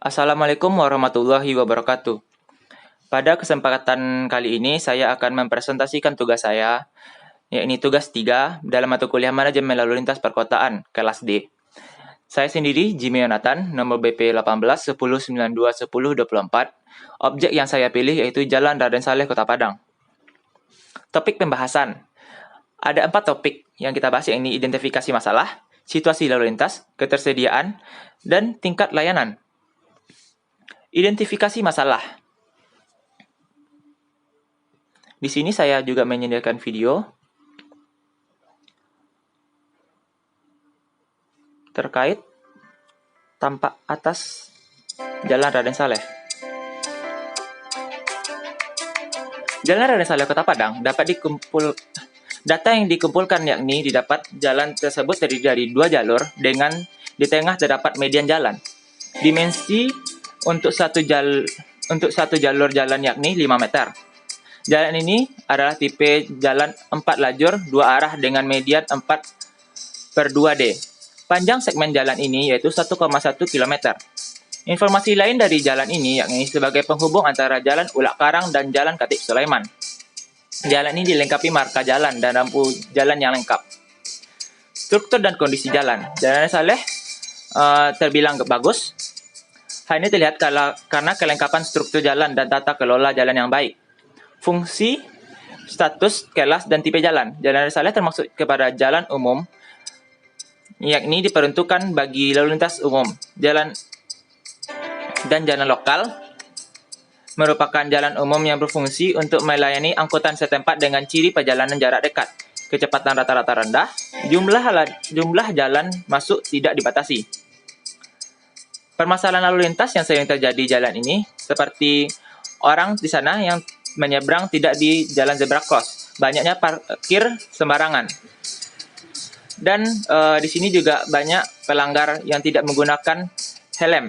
Assalamualaikum warahmatullahi wabarakatuh. Pada kesempatan kali ini, saya akan mempresentasikan tugas saya, yakni tugas 3 dalam mata kuliah Manajemen Lalu Lintas Perkotaan, kelas D. Saya sendiri, Jimmy Yonatan, nomor BP 18 10 92 10 24. Objek yang saya pilih yaitu Jalan Raden Saleh, Kota Padang. Topik pembahasan. Ada 4 topik yang kita bahas, yakni identifikasi masalah, situasi lalu lintas, ketersediaan, dan tingkat layanan. Identifikasi masalah. Di sini saya juga menyediakan video terkait tampak atas Jalan Raden Saleh. Jalan Raden Saleh Kota Padang data yang dikumpulkan yakni didapat jalan tersebut terdiri dari 2 jalur dengan di tengah terdapat median jalan. Dimensi untuk satu jalur jalan yakni 5 meter. Jalan ini adalah tipe jalan 4 lajur 2 arah dengan median 4/2D. Panjang segmen jalan ini yaitu 1,1 km. Informasi lain dari jalan ini yakni sebagai penghubung antara Jalan Ulak Karang dan Jalan Khatib Sulaiman. Jalan ini dilengkapi marka jalan dan lampu jalan yang lengkap. Struktur dan kondisi jalan. Jalan Saleh terbilang bagus. Hal ini terlihat karena kelengkapan struktur jalan dan tata kelola jalan yang baik. Fungsi, status, kelas, dan tipe jalan. Jalan Saleh termasuk kepada jalan umum, yakni diperuntukkan bagi lalu lintas umum. Jalan lokal merupakan jalan umum yang berfungsi untuk melayani angkutan setempat dengan ciri perjalanan jarak dekat, kecepatan rata-rata rendah, jumlah jalan masuk tidak dibatasi. Permasalahan lalu lintas yang sering terjadi jalan ini seperti orang di sana yang menyeberang tidak di jalan zebra cross, banyaknya parkir sembarangan. Dan di sini juga banyak pelanggar yang tidak menggunakan helm,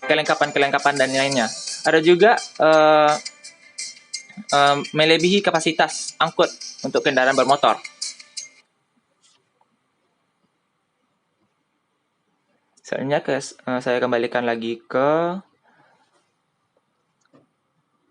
kelengkapan dan lainnya. Ada juga melebihi kapasitas angkut untuk kendaraan bermotor. Selanjutnya saya kembalikan lagi ke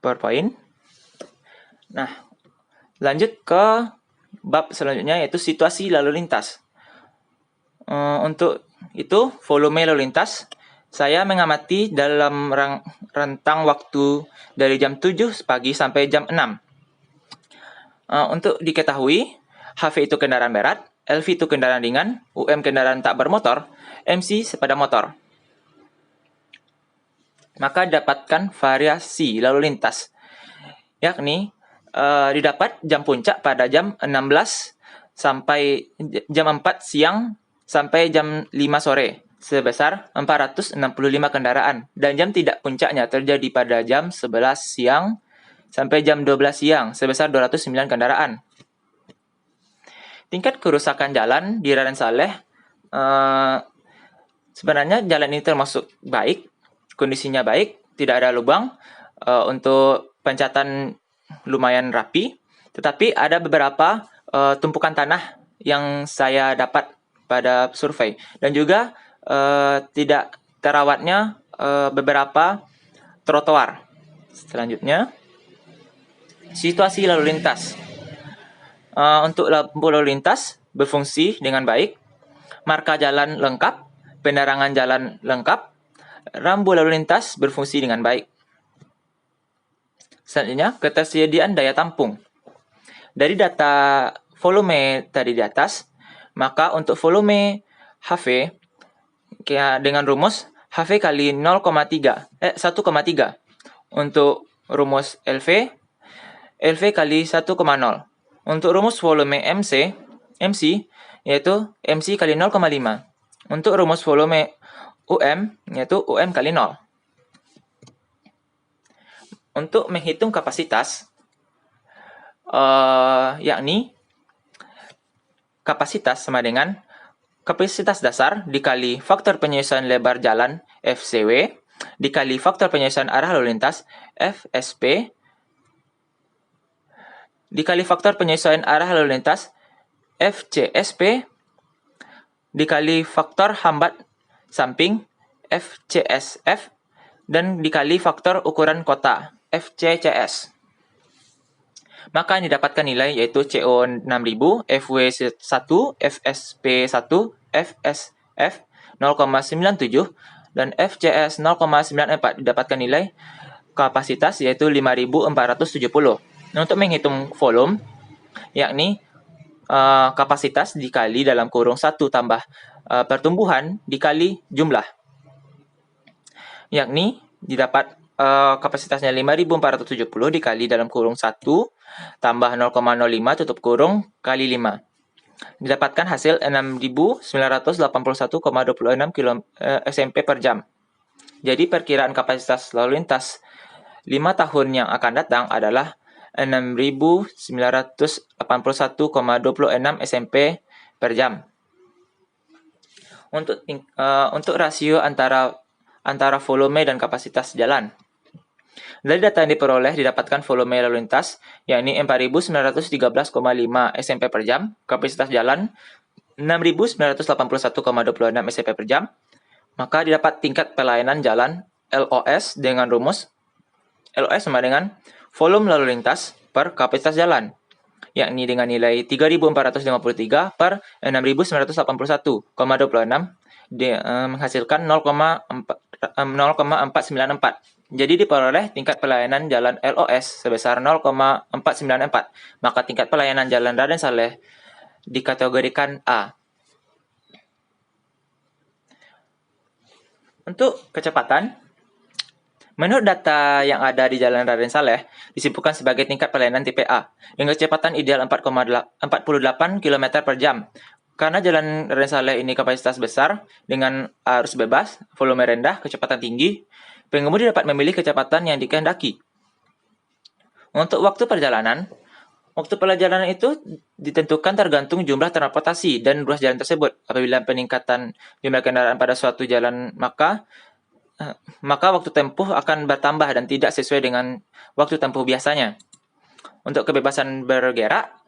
PowerPoint. Nah, lanjut ke bab selanjutnya yaitu situasi lalu lintas. Untuk itu, volume lalu lintas saya mengamati dalam rentang waktu dari jam 7 pagi sampai jam 6. Untuk diketahui, HV itu kendaraan berat, LV itu kendaraan ringan, UM kendaraan tak bermotor, MC sepeda motor. Maka dapatkan variasi lalu lintas, yakni didapat jam puncak pada jam 16 sampai jam 4 siang sampai jam 5 sore sebesar 465 kendaraan, dan jam tidak puncaknya terjadi pada jam 11 siang sampai jam 12 siang sebesar 209 kendaraan. Tingkat kerusakan jalan di Raden Saleh, sebenarnya jalan ini termasuk baik, kondisinya baik, tidak ada lubang, untuk pencatan lumayan rapi, tetapi ada beberapa tumpukan tanah yang saya dapat pada survei, dan juga tidak terawatnya beberapa trotoar. Selanjutnya, situasi lalu lintas. Untuk lampu lalu lintas berfungsi dengan baik, marka jalan lengkap, penerangan jalan lengkap, rambu lalu lintas berfungsi dengan baik. Selanjutnya, ketersediaan daya tampung. Dari data volume tadi di atas, maka untuk volume HV dengan rumus HV kali 1,3. Untuk rumus LV kali 1,0. Untuk rumus volume MC yaitu MC kali 0,5. Untuk rumus volume UM yaitu UM kali 0. Untuk menghitung kapasitas, yakni kapasitas sama dengan kapasitas dasar dikali faktor penyesuaian lebar jalan FCW dikali faktor penyesuaian arah lalu lintas FSP dikali faktor penyesuaian arah lalu lintas FCSP dikali faktor hambat samping FCSF, dan dikali faktor ukuran kota, FCCS. Maka yang didapatkan nilai yaitu CO 6000, FW1, FSP1, FSF 0,97, dan FCS 0,94. Didapatkan nilai kapasitas yaitu 5470. Nah, untuk menghitung volume, yakni kapasitas dikali dalam kurung 1 tambah pertumbuhan dikali jumlah, yakni didapat kapasitasnya 5470 dikali dalam kurung 1 tambah 0,05 tutup kurung kali 5. Didapatkan hasil 6.981,26 SMP per jam. Jadi perkiraan kapasitas lalu lintas 5 tahun yang akan datang adalah 6.981,26 SMP per jam. Untuk rasio antara volume dan kapasitas jalan. Dari data yang diperoleh didapatkan volume lalu lintas, yakni 4.913,5 SMP per jam, kapasitas jalan 6.981,26 SMP per jam, maka didapat tingkat pelayanan jalan LOS dengan rumus LOS sama dengan volume lalu lintas per kapasitas jalan, yakni dengan nilai 3.453 per 6.981,26 menghasilkan 0,494. Jadi diperoleh tingkat pelayanan jalan LOS sebesar 0,494. Maka tingkat pelayanan jalan Raden Saleh dikategorikan A. Untuk kecepatan, menurut data yang ada di Jalan Raden Saleh, disimpulkan sebagai tingkat pelayanan tipe A, dengan kecepatan ideal 4,48 km per jam. Karena Jalan Raden Saleh ini kapasitas besar, dengan arus bebas, volume rendah, kecepatan tinggi, pengemudi dapat memilih kecepatan yang dikehendaki. Untuk waktu perjalanan itu ditentukan tergantung jumlah transportasi dan ruas jalan tersebut. Apabila peningkatan jumlah kendaraan pada suatu jalan, maka waktu tempuh akan bertambah dan tidak sesuai dengan waktu tempuh biasanya. Untuk kebebasan bergerak,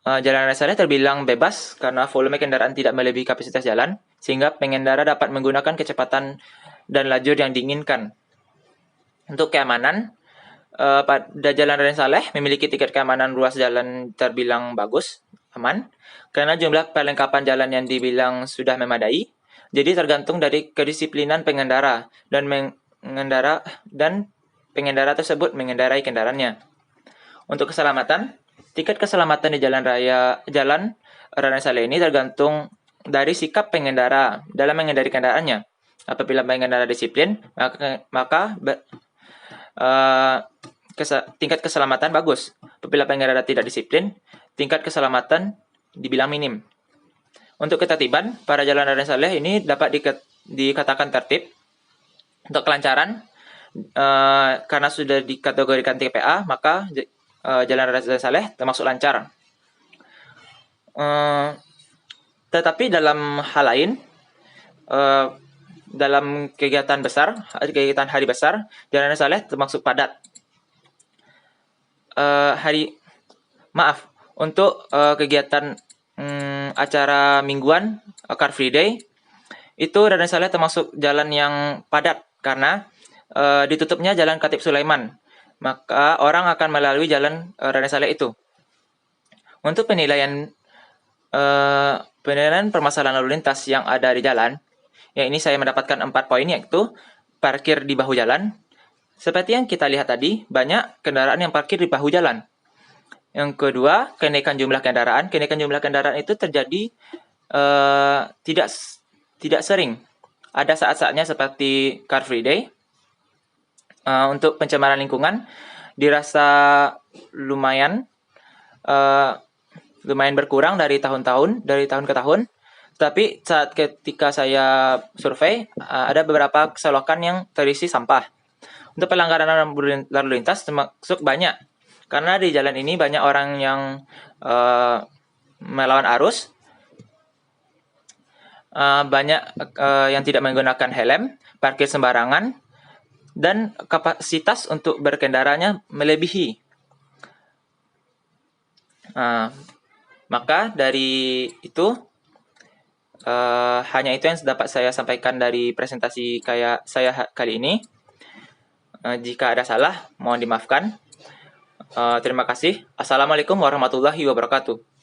Jalan Raden Saleh terbilang bebas karena volume kendaraan tidak melebihi kapasitas jalan, sehingga pengendara dapat menggunakan kecepatan dan lajur yang diinginkan. Untuk keamanan, pada Jalan Raden Saleh memiliki tingkat keamanan ruas jalan terbilang bagus, aman, karena jumlah perlengkapan jalan yang dibilang sudah memadai. Jadi tergantung dari kedisiplinan pengendara dan pengendara tersebut mengendarai kendaraannya. Untuk keselamatan, tingkat keselamatan di Jalan Raden Saleh ini tergantung dari sikap pengendara dalam mengendari kendaraannya. Apabila pengendara disiplin, maka tingkat keselamatan bagus. Apabila pengendara tidak disiplin, tingkat keselamatan dibilang minim. Untuk ketertiban, pada Jalan Raden Saleh ini dapat dikatakan tertib. Untuk kelancaran, karena sudah dikategorikan tipe A, maka Jalan Raden Saleh termasuk lancar. Tetapi dalam hal lain, dalam kegiatan hari besar, Jalan Raden Saleh termasuk padat. Untuk kegiatan acara mingguan, Car Free Day, itu Raden Saleh termasuk jalan yang padat karena ditutupnya Jalan Khatib Sulaiman. Maka orang akan melalui Jalan Raden Saleh itu. Untuk penilaian permasalahan lalu lintas yang ada di jalan, yang ini saya mendapatkan 4 poin, yaitu parkir di bahu jalan. Seperti yang kita lihat tadi, banyak kendaraan yang parkir di bahu jalan. Yang kedua, kenaikan jumlah kendaraan. Kenaikan jumlah kendaraan itu terjadi tidak sering. Ada saat-saatnya seperti Car Free Day. Untuk pencemaran lingkungan dirasa lumayan berkurang dari tahun ke tahun. Tapi ketika saya survei, ada beberapa selokan yang terisi sampah. Untuk pelanggaran lalu lintas termasuk banyak, karena di jalan ini banyak orang yang melawan arus, banyak yang tidak menggunakan helm, parkir sembarangan, dan kapasitas untuk berkendaranya melebihi. Maka dari itu, Hanya itu yang dapat saya sampaikan dari presentasi kayak saya kali ini. Jika ada salah, mohon dimaafkan. Terima kasih. Assalamualaikum warahmatullahi wabarakatuh.